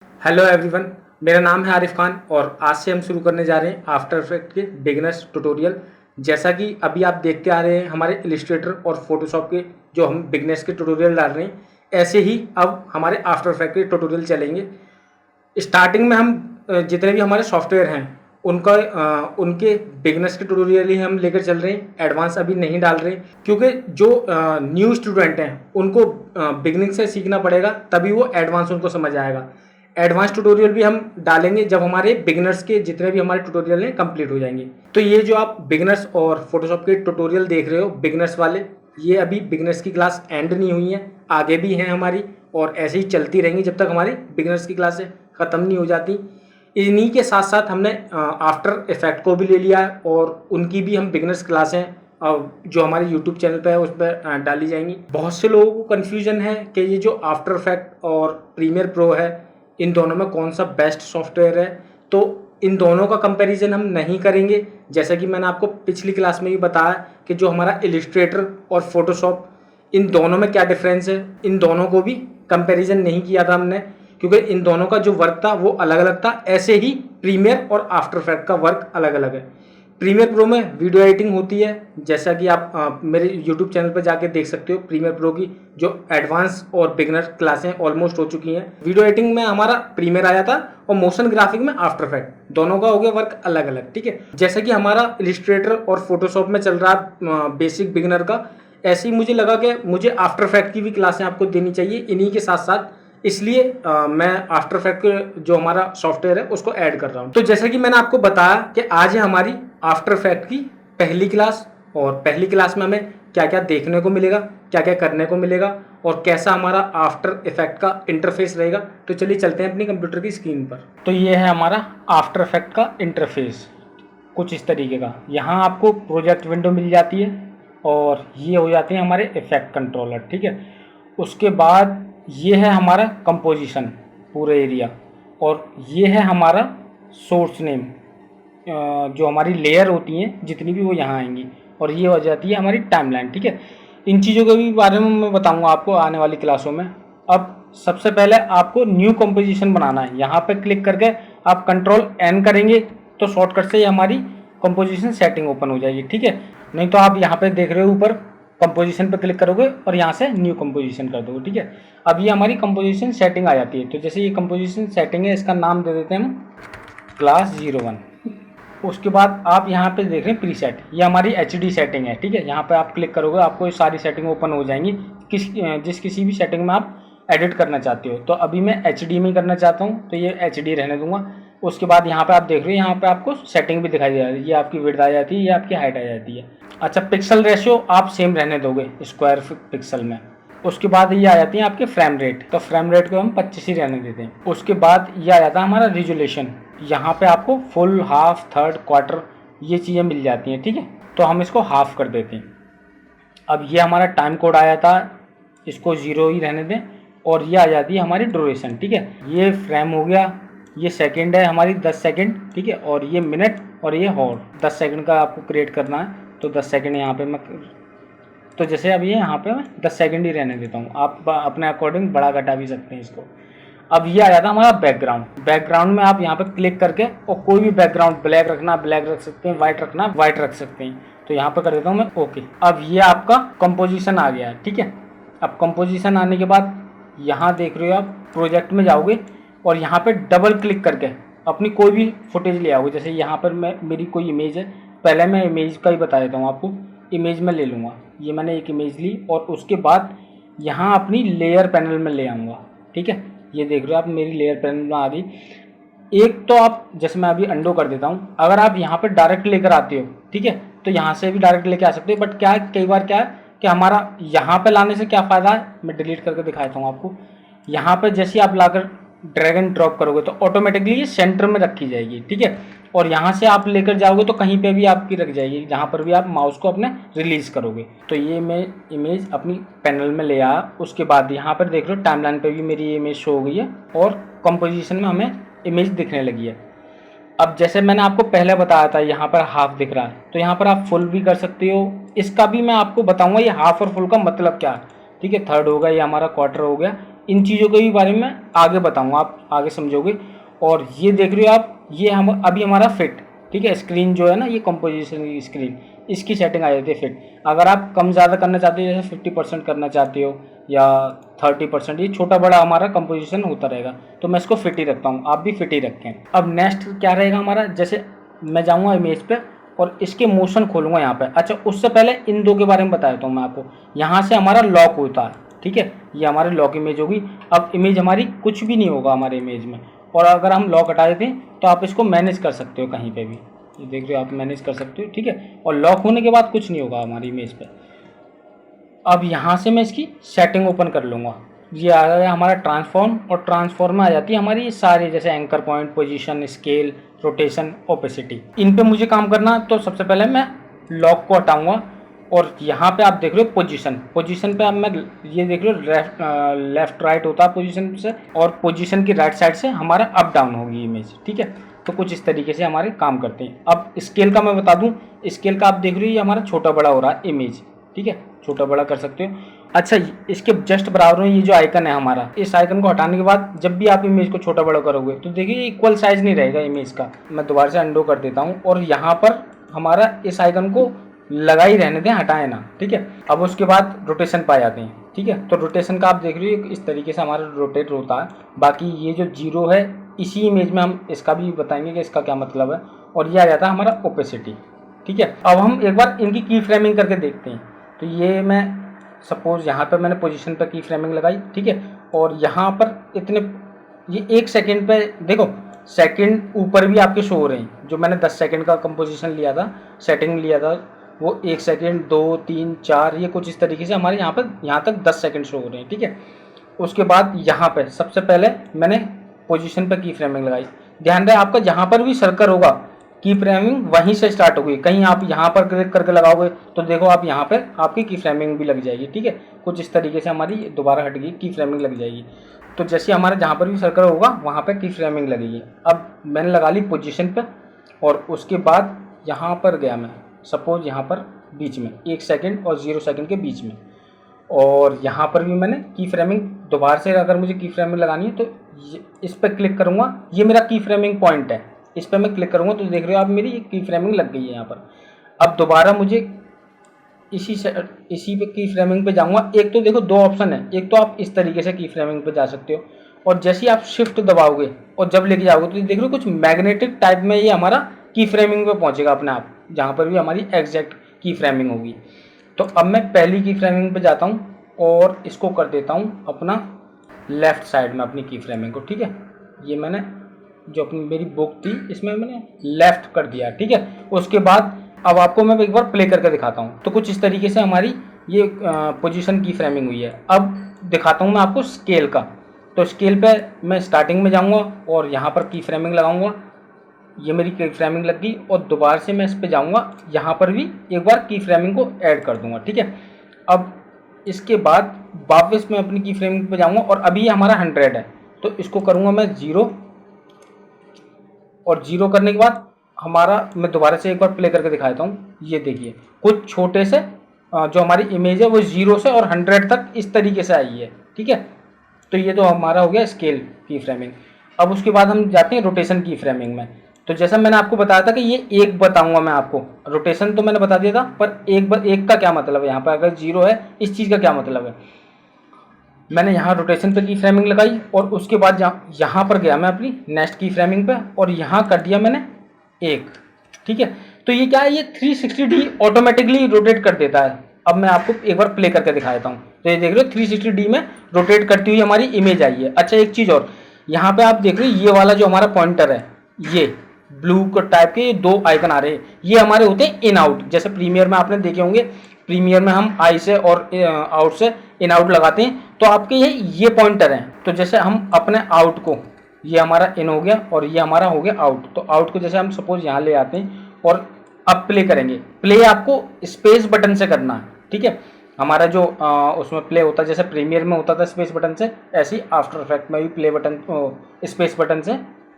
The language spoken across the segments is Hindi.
हेलो एवरीवन, मेरा नाम है आरिफ खान और आज से हम शुरू करने जा रहे हैं आफ्टर इफेक्ट के बिगिनर्स ट्यूटोरियल। जैसा कि अभी आप देखते आ रहे हैं हमारे इलिस्ट्रेटर और फोटोशॉप के जो हम बिगिनर्स के ट्यूटोरियल डाल रहे हैं, ऐसे ही अब हमारे आफ्टर इफेक्ट के ट्यूटोरियल चलेंगे। स्टार्टिंग में हम जितने भी हमारे सॉफ्टवेयर हैं उनके बिगिनर्स के ट्यूटोरियल ही हम लेकर चल रहे हैं, एडवांस अभी नहीं डाल रहे, क्योंकि जो न्यू स्टूडेंट हैं उनको बिगिनिंग से सीखना पड़ेगा, तभी वो एडवांस उनको समझ आएगा। एडवांस ट्यूटोरियल भी हम डालेंगे जब हमारे बिगिनर्स के जितने भी हमारे ट्यूटोरियल हैं कंप्लीट हो जाएंगे। तो ये जो आप बिगिनर्स और फोटोशॉप के ट्यूटोरियल देख रहे हो बिगिनर्स वाले, ये अभी बिगिनर्स की क्लास एंड नहीं हुई है, आगे भी हैं हमारी और ऐसे ही चलती रहेंगी जब तक हमारी बिगिनर्स की क्लासें ख़त्म नहीं हो जाती। इन्हीं के साथ साथ हमने आफ्टर इफेक्ट को भी ले लिया है और उनकी भी हम बिगिनर्स क्लासें जो हमारे यूट्यूब चैनल पे है उस पर डाली जाएंगी। बहुत से लोगों को कन्फ्यूजन है कि ये जो आफ्टर इफेक्ट और प्रीमियर प्रो है, इन दोनों में कौन सा बेस्ट सॉफ्टवेयर है। तो इन दोनों का कंपैरिजन हम नहीं करेंगे, जैसा कि मैंने आपको पिछली क्लास में भी बताया कि जो हमारा इलिस्ट्रेटर और फोटोशॉप, इन दोनों में क्या डिफरेंस है, इन दोनों को भी कंपैरिजन नहीं किया था हमने, क्योंकि इन दोनों का जो वर्क था वो अलग अलग था। ऐसे ही प्रीमियर और आफ्टर इफेक्ट का वर्क अलग अलग है। प्रीमियर प्रो में वीडियो एडिटिंग होती है, जैसा कि आप मेरे यूट्यूब चैनल पर जाके देख सकते हो। प्रीमियर प्रो की जो एडवांस और बिगिनर क्लासें ऑलमोस्ट हो चुकी हैं। वीडियो एडिटिंग में हमारा प्रीमियर आया था और मोशन ग्राफिक में आफ्टर इफेक्ट, दोनों का हो गया वर्क अलग अलग, ठीक है। जैसे कि हमारा इलिस्ट्रेटर और फोटोशॉप में चल रहा बेसिक बिगिनर का, ऐसे ही मुझे लगा कि मुझे आफ्टर इफेक्ट की भी क्लासें आपको देनी चाहिए इन्हीं के साथ साथ, इसलिए मैं आफ्टर इफेक्ट जो हमारा सॉफ्टवेयर है उसको ऐड कर रहा हूँ। तो जैसे कि मैंने आपको बताया कि आज है हमारी आफ्टर इफेक्ट की पहली क्लास, और पहली क्लास में हमें क्या क्या देखने को मिलेगा, क्या क्या करने को मिलेगा और कैसा हमारा आफ्टर इफेक्ट का इंटरफेस रहेगा। तो चलिए चलते हैं अपनी कंप्यूटर की स्क्रीन पर। तो ये है हमारा आफ्टर इफेक्ट का इंटरफेस, कुछ इस तरीके का। यहाँ आपको प्रोजेक्ट विंडो मिल जाती है और ये हो जाते हैं हमारे इफेक्ट कंट्रोलर, ठीक है। उसके बाद ये है हमारा कंपोजिशन पूरे एरिया, और ये है हमारा सोर्स नेम, जो हमारी लेयर होती हैं जितनी भी वो यहाँ आएंगी, और ये हो जाती है हमारी टाइमलाइन, ठीक है। इन चीज़ों के भी बारे में मैं बताऊंगा आपको आने वाली क्लासों में। अब सबसे पहले आपको न्यू कंपोजिशन बनाना है। यहाँ पे क्लिक करके आप कंट्रोल एन करेंगे तो शॉर्टकट से ही हमारी कंपोजिशन सेटिंग ओपन हो जाएगी, ठीक है। नहीं तो आप यहाँ पे देख रहे हो ऊपर कंपोजिशन पे क्लिक करोगे और यहाँ से न्यू कंपोजिशन कर दोगे, ठीक है। अब ये हमारी कंपोजिशन सेटिंग आ जाती है। तो जैसे ये कंपोजिशन सेटिंग है, इसका नाम दे देते हैं हम क्लास 01। उसके बाद आप यहाँ पे देख रहे हैं प्रीसेट, ये हमारी HD सेटिंग है, ठीक है। यहाँ पे आप क्लिक करोगे आपको ये सारी सेटिंग ओपन हो जाएंगी, जिस किसी भी सेटिंग में आप एडिट करना चाहते हो। तो अभी मैं HD में करना चाहता हूँ तो ये HD रहने दूंगा। उसके बाद यहाँ पे आप देख रहे हो, यहाँ पे आपको सेटिंग भी दिखाई दे रही है, ये आपकी विड्थ आ जाती है, ये आपकी हाइट आ जाती है। अच्छा, पिक्सल रेशियो आप सेम रहने दोगे स्क्वायर पिक्सल में। उसके बाद ये आ जाती है आपके फ्रेम रेट, तो फ्रेम रेट को हम 25 ही रहने देते हैं। उसके बाद ये आ जाता है हमारा रिजोल्यूशन, यहाँ पे आपको फुल, हाफ, थर्ड, क्वार्टर ये चीज़ें मिल जाती हैं, ठीक है। तो हम इसको हाफ कर देते हैं। अब ये हमारा टाइम कोड आया था, इसको 0 ही रहने दें, और ये आ जाती है हमारी ड्यूरेशन, ठीक है। ये फ्रेम हो गया, ये सेकंड है हमारी 10 सेकंड, ठीक है, और ये मिनट और ये हॉर 10 सेकंड का आपको क्रिएट करना है। तो 10 सेकंड यहाँ पे मैं, तो जैसे अब ये यहाँ पे मैं 10 सेकंड ही रहने देता हूँ, आप अपने अकॉर्डिंग बढ़ा घटा भी सकते हैं इसको। अब ये आ जाता है हमारा बैकग्राउंड। बैकग्राउंड में आप यहाँ पे क्लिक करके और कोई भी बैकग्राउंड, ब्लैक रखना ब्लैक रख सकते हैं, व्हाइट रखना व्हाइट रख सकते हैं। तो यहाँ पे कर देता हूँ मैं ओके। अब ये आपका कंपोजिशन आ गया है, ठीक है। अब कंपोजिशन आने के बाद यहाँ देख रहे हो आप प्रोजेक्ट में जाओगे और यहाँ पे डबल क्लिक करके अपनी कोई भी फुटेज ले आओगे। जैसे यहाँ पर मेरी कोई इमेज है, पहले मैं इमेज का ही बता देता हूँ आपको। इमेज में ले लूँगा, ये मैंने एक इमेज ली और उसके बाद यहाँ अपनी लेयर पैनल में ले आऊँगा, ठीक है। ये देख रहे हो आप मेरी लेयर पैनल में आ गई। एक तो आप, जैसे मैं अभी अंडो कर देता हूँ, अगर आप यहाँ पे डायरेक्ट लेकर आते हो, ठीक है, तो यहाँ से भी डायरेक्ट लेके आ सकते हो। बट क्या है, कई बार क्या है कि हमारा यहाँ पे लाने से क्या फ़ायदा है, मैं डिलीट करके दिखाता हूँ आपको। यहाँ पे जैसे आप लाकर ड्रैग एंड ड्रॉप करोगे तो ऑटोमेटिकली ये सेंटर में रखी जाएगी, ठीक है। और यहाँ से आप लेकर जाओगे तो कहीं पे भी आपकी रख जाएगी, जहाँ पर भी आप माउस को अपने रिलीज़ करोगे। तो ये मैं इमेज अपनी पैनल में ले आया। उसके बाद यहाँ पर देख रहे हो टाइमलाइन पे भी मेरी इमेज शो हो गई है और कंपोजिशन में हमें इमेज दिखने लगी है। अब जैसे मैंने आपको पहले बताया था यहाँ पर हाफ दिख रहा है, तो यहाँ पर आप फुल भी कर सकते हो। इसका भी मैं आपको बताऊँगा ये हाफ और फुल का मतलब क्या है, ठीक है। थर्ड हो गया, ये हमारा क्वार्टर हो गया, इन चीज़ों के भी बारे में आगे बताऊँगा, आप आगे समझोगे। और ये देख रहे हो आप, ये हम अभी हमारा फिट, ठीक है। स्क्रीन जो है ना, ये कंपोजिशन की स्क्रीन, इसकी सेटिंग आ जाती है फिट। अगर आप कम ज़्यादा करना चाहते हो, जैसे 50% करना चाहते हो या 30%, ये छोटा बड़ा हमारा कंपोजिशन होता रहेगा, तो मैं इसको फिट ही रखता हूँ, आप भी फिट ही रखें। अब नेक्स्ट क्या रहेगा हमारा, जैसे मैं जाऊँगा इमेज पे और इसके मोशन खोलूँगा यहाँ पे। अच्छा, उससे पहले इन दो के बारे में बता देता हूँ मैं आपको। यहाँ से हमारा लॉक होता है, ठीक है, ये हमारी लॉक इमेज होगी। अब इमेज हमारी कुछ भी नहीं होगा हमारे इमेज में, और अगर हम लॉक हटा देते हैं तो आप इसको मैनेज कर सकते हो कहीं पे भी, ये देख रहे हो आप, मैनेज कर सकते हो, ठीक है। और लॉक होने के बाद कुछ नहीं होगा हमारी इमेज पे। अब यहाँ से मैं इसकी सेटिंग ओपन कर लूँगा, ये आ गया हमारा ट्रांसफॉर्म, और ट्रांसफॉर्म में आ जाती है हमारी ये सारे, जैसे anchor point, position, scale, rotation, opacity. इन पे मुझे काम करना, तो सबसे पहले मैं लॉक को हटाऊँगा, और यहाँ पे आप देख रहे हो पोजीशन, पोजीशन पे अब मैं ये देख रहे हो लेफ्ट राइट होता है पोजीशन से, और पोजीशन की राइट साइड से हमारा अप डाउन होगी इमेज, ठीक है। तो कुछ इस तरीके से हमारे काम करते हैं। अब स्केल का मैं बता दूं, स्केल का आप देख रहे हो ये हमारा छोटा बड़ा हो रहा है इमेज, ठीक है, छोटा बड़ा कर सकते हो। अच्छा, इसके जस्ट बराबर में ये जो आइकन है हमारा, इस आइकन को हटाने के बाद जब भी आप इमेज को छोटा बड़ा करोगे तो देखिए इक्वल साइज नहीं रहेगा इमेज का। मैं दोबारा से अंडो कर देता हूँ, और यहाँ पर हमारा इस आइकन को लगा ही रहने दें, हटाए ना, ठीक है। अब उसके बाद रोटेशन पाए जाते हैं, ठीक है। तो रोटेशन का आप देख रहे हो इस तरीके से हमारा रोटेट होता है। बाकी ये जो जीरो है, इसी इमेज में हम इसका भी बताएंगे कि इसका क्या मतलब है। और ये आ जाता है हमारा ओपेसिटी, ठीक है। अब हम एक बार इनकी की फ्रेमिंग करके देखते हैं। तो ये मैं सपोज यहाँ पर मैंने पोजीशन पर की फ्रेमिंग लगाई, ठीक है, और यहाँ पर इतने, ये 1 सेकेंड पे देखो, सेकंड ऊपर भी आपके शो हो रहे हैं। जो मैंने 10 सेकंड का कंपोजिशन लिया था, सेटिंग लिया था, वो 1 सेकेंड, 2, 3, 4, ये कुछ इस तरीके से हमारे यहाँ पर, यहाँ तक 10 सेकंड शो हो रहे हैं, ठीक है। उसके बाद यहाँ पे सबसे पहले मैंने पोजीशन पर की फ्रेमिंग लगाई। ध्यान रहे आपका जहाँ पर भी सर्कल होगा, की फ्रेमिंग वहीं से स्टार्ट होगी। कहीं आप यहाँ पर क्लिक करके लगाओगे तो देखो आप यहाँ पे आपकी की फ्रेमिंग भी लग जाएगी, ठीक है। कुछ इस तरीके से हमारी दोबारा हट गई, की फ्रेमिंग लग जाएगी। तो जैसे हमारा जहाँ पर भी सर्कल होगा वहाँ पे की फ्रेमिंग लगेगी। अब मैंने लगा ली पोजीशन पे, और उसके बाद यहाँ पर गया मैं, सपोज यहाँ पर बीच में 1 सेकेंड और 0 सेकेंड के बीच में, और यहाँ पर भी मैंने की फ्रेमिंग दोबारा से, अगर मुझे की फ्रेमिंग लगानी है तो इस पर क्लिक करूँगा, ये मेरा की फ्रेमिंग पॉइंट है, इस पर मैं क्लिक करूँगा तो देख रहे हो आप मेरी की फ्रेमिंग लग गई है यहाँ पर। अब दोबारा मुझे इसी पे की फ्रेमिंग पे जाऊँगा। एक तो देखो 2 ऑप्शन है, एक तो आप इस तरीके से की फ्रेमिंग पे जा सकते हो, और जैसे ही आप शिफ्ट दबाओगे और जब लेके जाओगे तो देख रहे हो कुछ मैग्नेटिक टाइप में ये हमारा की फ्रेमिंग पे पहुँचेगा अपने आप, जहाँ पर भी हमारी एग्जैक्ट की फ्रेमिंग होगी। तो अब मैं पहली की फ्रेमिंग पे जाता हूँ और इसको कर देता हूँ अपना लेफ़्ट साइड में अपनी की फ्रेमिंग को, ठीक है। ये मैंने जो अपनी मेरी बुक थी इसमें मैंने लेफ़्ट कर दिया, ठीक है। उसके बाद अब आपको मैं एक बार प्ले करके दिखाता हूँ। तो कुछ इस तरीके से हमारी ये पोजीशन की फ्रेमिंग हुई है। अब दिखाता हूँ मैं आपको स्केल का। तो स्केल पे मैं स्टार्टिंग में जाऊँगा और यहाँ पर की फ्रेमिंग लगाऊँगा, ये मेरी की फ्रेमिंग लग गई, और दोबारा से मैं इस पे जाऊँगा, यहाँ पर भी एक बार की फ्रेमिंग को ऐड कर दूँगा, ठीक है। अब इसके बाद वापस मैं अपनी की फ्रेमिंग पे जाऊँगा, और अभी हमारा 100 है तो इसको करूँगा मैं 0, और 0 करने के बाद हमारा, मैं दोबारा से एक बार प्ले करके दिखाता हूँ। ये देखिए कुछ छोटे से जो हमारी इमेज है वो 0 से और 100 तक इस तरीके से आई है, ठीक है। तो ये तो हमारा हो गया स्केल की फ्रेमिंग। अब उसके बाद हम जाते हैं रोटेशन की फ्रेमिंग में। तो जैसा मैंने आपको बताया था कि ये एक बताऊंगा मैं आपको, रोटेशन तो मैंने बता दिया था, पर एक का क्या मतलब है, यहाँ पर अगर 0 है इस चीज़ का क्या मतलब है। मैंने यहाँ रोटेशन पे की फ्रेमिंग लगाई, और उसके बाद यहाँ पर गया मैं अपनी नेक्स्ट की फ्रेमिंग पे, और यहाँ कर दिया मैंने 1, ठीक है। तो ये क्या है, ये 360 ऑटोमेटिकली रोटेट कर देता है। अब मैं आपको एक बार प्ले करके दिखा देता हूँ। तो ये देख रहे हो 360 में रोटेट करती हुई हमारी इमेज आई है। अच्छा, एक चीज़ और, यहाँ पे आप देख रहे हो ये वाला जो हमारा पॉइंटर है, ये ब्लू टाइप के 2 आइकन आ रहे हैं, ये हमारे होते हैं इन आउट। जैसे प्रीमियर में आपने देखे होंगे, प्रीमियर में हम आई से और आउट से इन आउट लगाते हैं, तो आपके ये पॉइंटर हैं। तो जैसे हम अपने आउट को, ये हमारा इन हो गया और ये हमारा हो गया आउट, तो आउट को जैसे हम सपोज यहाँ ले आते हैं और अब प्ले करेंगे। प्ले आपको स्पेस बटन से करना है, ठीक है। हमारा जो उसमें प्ले होता है, जैसे प्रीमियर में होता था स्पेस बटन से, ऐसे ही आफ्टर इफेक्ट में भी प्ले बटन स्पेस बटन से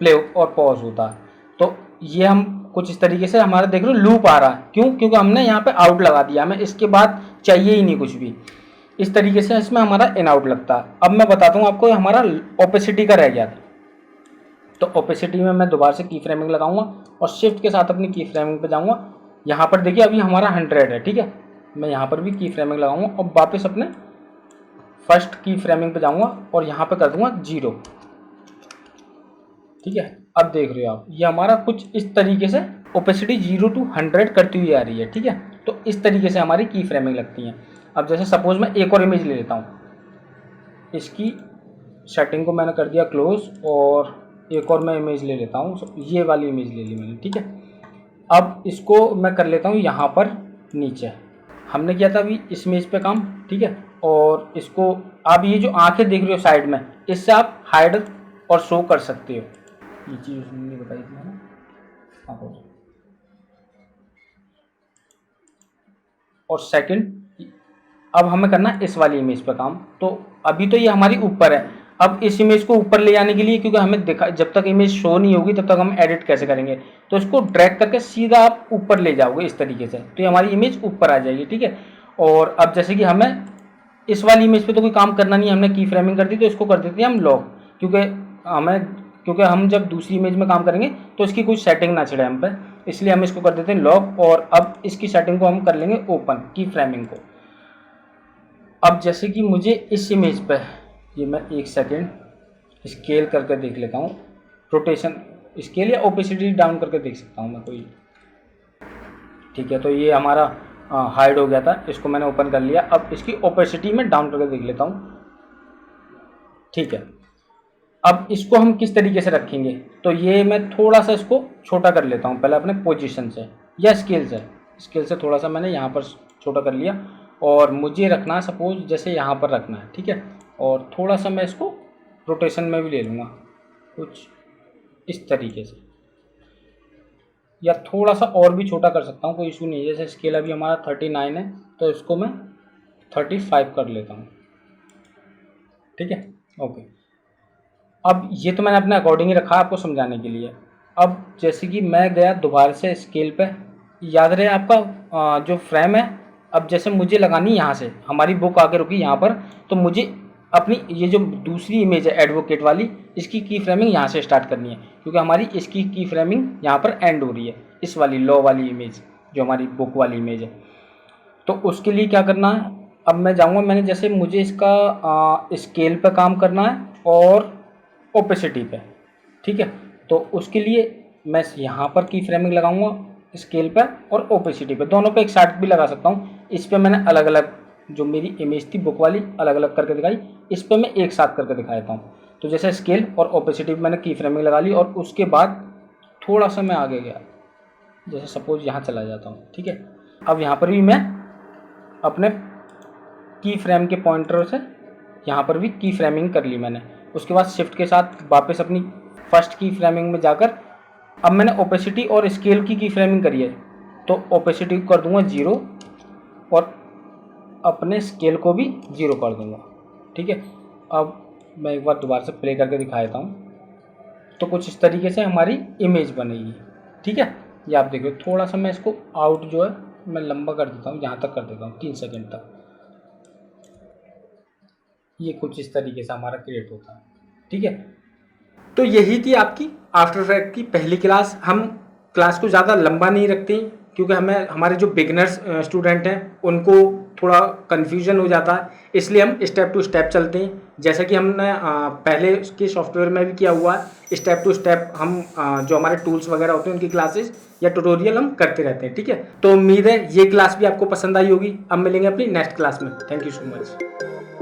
प्ले और पॉज होता है। तो ये हम कुछ इस तरीके से हमारा देख रहे हो लूप आ रहा है, क्यों, क्योंकि हमने यहाँ पे आउट लगा दिया, हमें इसके बाद चाहिए ही नहीं कुछ भी। इस तरीके से इसमें हमारा इन आउट लगता है। अब मैं बताता हूँ आपको हमारा ओपेसिटी का रह गया था। तो ओपेसिटी में मैं दोबारा से की फ्रेमिंग लगाऊंगा और शिफ्ट के साथ अपनी की फ्रेमिंग पे जाऊंगा। यहाँ पर देखिए अभी हमारा 100 है, ठीक है। मैं यहाँ पर भी की फ्रेमिंग लगाऊंगा और वापस अपने फर्स्ट की फ्रेमिंग पे जाऊंगा और यहाँ पे कर दूंगा 0, ठीक है। अब देख रहे हो आप ये हमारा कुछ इस तरीके से ओपेसिटी 0 to 100 करती हुई आ रही है, ठीक है। तो इस तरीके से हमारी की फ्रेमिंग लगती है। अब जैसे सपोज मैं एक और इमेज ले लेता हूँ, इसकी सेटिंग को मैंने कर दिया क्लोज और एक और मैं इमेज ले लेता हूँ, ये वाली इमेज ले ली मैंने, ठीक है। अब इसको मैं कर लेता हूँ यहाँ पर नीचे, हमने किया था अभी इस इमेज पे काम, ठीक है। और इसको आप ये जो आंखें देख रहे हो साइड में, इससे आप हाइड और शो कर सकते हो। ये चीज़ उसने बताई थी ना, हाँ। और सेकंड अब हमें करना है इस वाली इमेज पे काम। तो अभी तो ये हमारी ऊपर है, अब इस इमेज को ऊपर ले जाने के लिए, क्योंकि हमें दिखा जब तक इमेज शो नहीं होगी तब तक हम एडिट कैसे करेंगे, तो इसको ड्रैग करके सीधा आप ऊपर ले जाओगे इस तरीके से, तो ये हमारी इमेज ऊपर आ जाएगी, ठीक है। और अब जैसे कि हमें इस वाली इमेज पे तो कोई काम करना नहीं है, हमने की फ्रेमिंग कर दी, तो इसको कर देते हैं हम लॉक, क्योंकि हम जब दूसरी इमेज में काम करेंगे तो इसकी कोई सेटिंग ना छिड़े हम पे, इसलिए हम इसको कर देते हैं लॉक। और अब इसकी सेटिंग को हम कर लेंगे ओपन, की फ्रेमिंग को। अब जैसे कि मुझे इस इमेज पे, ये मैं एक सेकेंड स्केल करके देख लेता हूँ, रोटेशन स्केल या ओपेसिटी डाउन करके देख सकता हूँ मैं कोई, ठीक है। तो ये हमारा हाइड हो गया था, इसको मैंने ओपन कर लिया। अब इसकी ओपेसिटी में डाउन करके देख लेता हूँ, ठीक है। अब इसको हम किस तरीके से रखेंगे, तो ये मैं थोड़ा सा इसको छोटा कर लेता हूँ पहले अपने पोजीशन से या स्केल से थोड़ा सा मैंने यहाँ पर छोटा कर लिया और मुझे रखना है सपोज जैसे यहाँ पर रखना है, ठीक है। और थोड़ा सा मैं इसको रोटेशन में भी ले लूँगा कुछ इस तरीके से, या थोड़ा सा और भी छोटा कर सकता हूँ, कोई इशू नहीं है। जैसे स्केल अभी हमारा 39 है तो इसको मैं 35 कर लेता हूँ, ठीक है, ओके। अब ये तो मैंने अपने अकॉर्डिंग ही रखा आपको समझाने के लिए। अब जैसे कि मैं गया दोबारा से स्केल पे, याद रहे आपका जो फ्रेम है, अब जैसे मुझे लगानी यहाँ से, हमारी बुक आके रुकी यहाँ पर, तो मुझे अपनी ये जो दूसरी इमेज है एडवोकेट वाली, इसकी की फ्रेमिंग यहाँ से स्टार्ट करनी है, क्योंकि हमारी इसकी की फ्रेमिंग यहाँ पर एंड हो रही है, इस वाली लॉ वाली इमेज जो हमारी बुक वाली इमेज है। तो उसके लिए क्या करना है, अब मैं जाऊँगा, मैंने जैसे मुझे इसका स्केल पर काम करना है और ओपेसिटी पे, ठीक है। तो उसके लिए मैं यहाँ पर की फ्रेमिंग लगाऊंगा स्केल पर और ओपेसिटी पे, दोनों पे एक साथ भी लगा सकता हूँ। इस पे मैंने अलग अलग जो मेरी इमेज थी बुक वाली अलग अलग करके दिखाई, इस पे मैं एक साथ करके दिखा देता हूँ। तो जैसे स्केल और ओपेसिटी पे मैंने की फ्रेमिंग लगा ली और उसके बाद थोड़ा सा मैं आगे गया, जैसे सपोज यहाँ चला जाता हूँ, ठीक है। अब यहाँ पर भी मैं अपने की फ्रेम के पॉइंटर से यहाँ पर भी की फ्रेमिंग कर ली मैंने। उसके बाद शिफ्ट के साथ वापस अपनी फर्स्ट की फ्रेमिंग में जाकर अब मैंने ओपेसिटी और स्केल की फ्रेमिंग करी है, तो ओपेसिटी कर दूंगा 0 और अपने स्केल को भी 0 कर दूंगा, ठीक है। अब मैं एक बार दोबारा से प्ले करके दिखा देता हूँ, तो कुछ इस तरीके से हमारी इमेज बनेगी, ठीक है। ये आप देखिए, थोड़ा सा मैं इसको आउट जो है मैं लंबा कर देता हूँ, यहाँ तक कर देता हूँ 3 सेकेंड तक। ये कुछ इस तरीके से हमारा क्रिएट होता है, ठीक है। तो यही थी आपकी आफ्टर इफेक्ट की पहली क्लास। हम क्लास को ज़्यादा लंबा नहीं रखते क्योंकि हमें हमारे जो बिगनर्स स्टूडेंट हैं उनको थोड़ा कन्फ्यूजन हो जाता है, इसलिए हम स्टेप टू स्टेप चलते हैं। जैसा कि हमने पहले के सॉफ्टवेयर में भी किया हुआ है, स्टेप टू स्टेप हम जो हमारे टूल्स वगैरह होते हैं उनकी क्लासेस या ट्यूटोरियल हम करते रहते हैं, ठीक है। तो उम्मीद है ये क्लास भी आपको पसंद आई होगी। अब मिलेंगे अपनी नेक्स्ट क्लास में। Thank you so much.